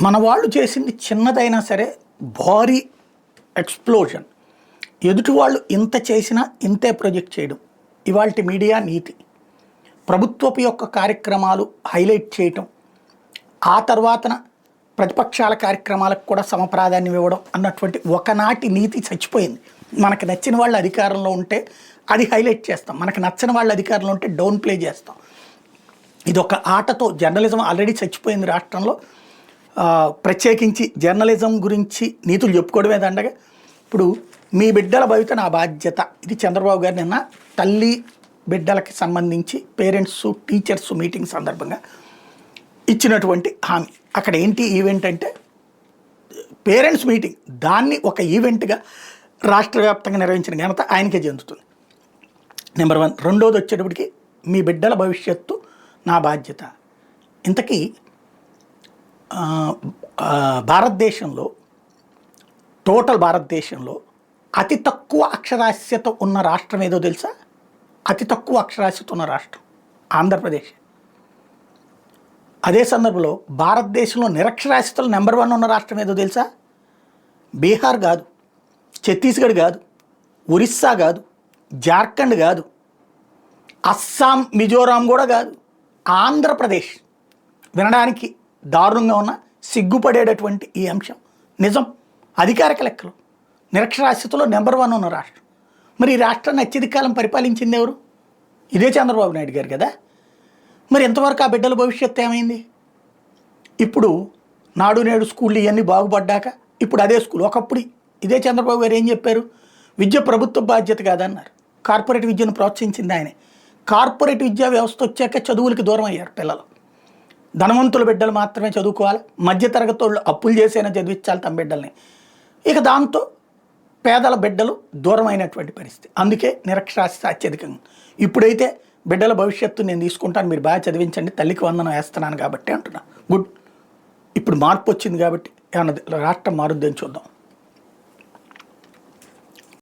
మన వాళ్ళు చేసింది చిన్నదైనా సరే భారీ ఎక్స్ప్లోజన్. ఎదుటి వాళ్ళు ఇంత చేసినా ఇంతే ప్రొజెక్ట్ చేయడం ఇవాల్టి మీడియా నీతి. ప్రభుత్వపు యొక్క కార్యక్రమాలు హైలైట్ చేయటం, ఆ తర్వాతన ప్రతిపక్షాల కార్యక్రమాలకు కూడా సమప్రాధాన్యం ఇవ్వడం అన్నటువంటి ఒకనాటి నీతి చచ్చిపోయింది. మనకు నచ్చిన వాళ్ళు అధికారంలో ఉంటే అది హైలైట్ చేస్తాం, మనకు నచ్చని వాళ్ళు అధికారంలో ఉంటే డౌన్ ప్లే చేస్తాం. ఇది ఒక ఆటతో జర్నలిజం ఆల్రెడీ చచ్చిపోయింది రాష్ట్రంలో. ప్రత్యేకించి జర్నలిజం గురించి నీతులు చెప్పుకోవడమే దండగా. ఇప్పుడు మీ బిడ్డల భవిత నా బాధ్యత, ఇది చంద్రబాబు గారు నిన్న తల్లి బిడ్డలకి సంబంధించి పేరెంట్స్ టీచర్స్ మీటింగ్ సందర్భంగా ఇచ్చినటువంటి హామీ. అక్కడ ఏంటి ఈవెంట్ అంటే పేరెంట్స్ మీటింగ్, దాన్ని ఒక ఈవెంట్గా రాష్ట్ర వ్యాప్తంగా నిర్వహించిన ఘనత ఆయనకే చెందుతుంది. నెంబర్ 1. రెండోది వచ్చేటప్పటికి మీ బిడ్డల భవిష్యత్తు నా బాధ్యత. ఇంతకీ భారతదేశంలో టోటల్ భారతదేశంలో అతి తక్కువ అక్షరాస్యత ఉన్న రాష్ట్రం ఏదో తెలుసా? అతి తక్కువ అక్షరాస్యత ఉన్న రాష్ట్రం ఆంధ్రప్రదేశ్. అదే సందర్భంలో భారతదేశంలో నిరక్షరాస్యతలు నెంబర్ 1 ఉన్న రాష్ట్రం ఏదో తెలుసా? బీహార్ కాదు, ఛత్తీస్గఢ్ కాదు, ఒరిస్సా కాదు, జార్ఖండ్ కాదు, అస్సాం మిజోరాం కూడా కాదు, ఆంధ్రప్రదేశ్. వినడానికి దారుణంగా ఉన్న సిగ్గుపడేటటువంటి ఈ అంశం నిజం. అధికారిక లెక్కలు నిరక్షరాస్యతలో నెంబర్ 1 ఉన్న రాష్ట్రం. మరి ఈ రాష్ట్రాన్ని అత్యధిక కాలం పరిపాలించింది ఎవరు? ఇదే చంద్రబాబు నాయుడు గారు కదా. మరి ఎంతవరకు ఆ బిడ్డల భవిష్యత్తు ఏమైంది? ఇప్పుడు నాడు నేడు స్కూళ్ళు ఇవన్నీ బాగుపడ్డాక ఇప్పుడు అదే స్కూల్. ఒకప్పుడు ఇదే చంద్రబాబు గారు ఏం చెప్పారు? విద్య ప్రభుత్వ బాధ్యత కాదన్నారు. కార్పొరేట్ విద్యను ప్రోత్సహించింది ఆయనే. కార్పొరేట్ విద్యా వ్యవస్థ వచ్చాక చదువులకి దూరం అయ్యారు పిల్లలు. ధనవంతుల బిడ్డలు మాత్రమే చదువుకోవాలి, మధ్యతరగతి వాళ్ళు అప్పులు చేసైనా చదివించాలి తమ బిడ్డల్ని. ఇక దాంతో పేదల బిడ్డలు దూరం అయినటువంటి పరిస్థితి. అందుకే నిరక్షరాస్యత అత్యధికంగా. ఇప్పుడైతే బిడ్డల భవిష్యత్తు నేను తీసుకుంటాను, మీరు బాగా చదివించండి, తల్లికి వందనం వేస్తున్నాను కాబట్టి అంటున్నా. గుడ్. ఇప్పుడు మార్పు వచ్చింది కాబట్టి ఏమన్నా రాష్ట్రం మారుద్దని చూద్దాం.